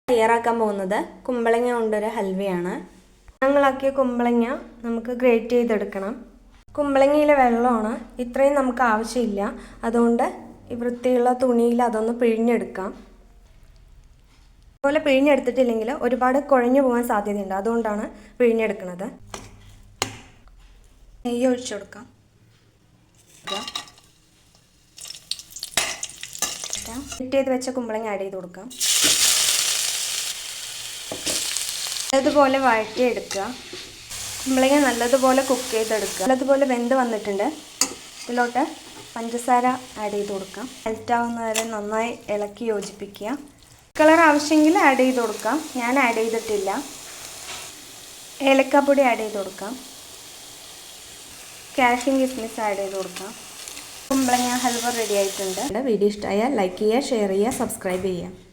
തയ്യാറാക്കാൻ പോകുന്നത് കുമ്പളങ്ങ കൊണ്ടൊരു ഹൽവയാണ്. ഞങ്ങളാക്കിയ കുമ്പളങ്ങ നമുക്ക് ഗ്രേറ്റ് ചെയ്തെടുക്കണം. കുമ്പളങ്ങയിലെ വെള്ളമാണ്, ഇത്രയും നമുക്ക് ആവശ്യമില്ല. അതുകൊണ്ട് ഈ വൃത്തിയുള്ള തുണിയിൽ അതൊന്ന് പിഴിഞ്ഞെടുക്കാം. അതുപോലെ പിഴിഞ്ഞെടുത്തിട്ടില്ലെങ്കിൽ ഒരുപാട് കുഴഞ്ഞു പോകാൻ സാധ്യതയുണ്ട്. അതുകൊണ്ടാണ് പിഴിഞ്ഞെടുക്കുന്നത്. നെയ്യ് ഒഴിച്ചു കൊടുക്കാം. ഗ്രേറ്റ് ചെയ്ത് വെച്ച കുമ്പളങ്ങ ആഡ് ചെയ്ത് കൊടുക്കാം. നല്ലതുപോലെ വഴറ്റിയെടുക്കുക. കുമ്പളങ്ങ നല്ലതുപോലെ കുക്ക് ചെയ്തെടുക്കുക. നല്ലതുപോലെ വെന്ത് വന്നിട്ടുണ്ട്. ഇതിലോട്ട് പഞ്ചസാര ആഡ് ചെയ്ത് കൊടുക്കാം. മെൽറ്റ് ആവുന്ന വരെ നന്നായി ഇളക്കി യോജിപ്പിക്കുക. കളർ ആവശ്യമെങ്കിൽ ആഡ് ചെയ്ത് കൊടുക്കാം. ഞാൻ ആഡ് ചെയ്തിട്ടില്ല. ഏലക്കാപ്പൊടി ആഡ് ചെയ്ത് കൊടുക്കാം. കാഷ്യൂ കിസ്മിസ് ആഡ് ചെയ്ത് കൊടുക്കാം. കുമ്പളങ്ങ ഹൽവ റെഡി ആയിട്ടുണ്ട്. വീഡിയോ ഇഷ്ടമായാൽ ലൈക്ക് ചെയ്യുക, ഷെയർ ചെയ്യുക, സബ്സ്ക്രൈബ് ചെയ്യുക.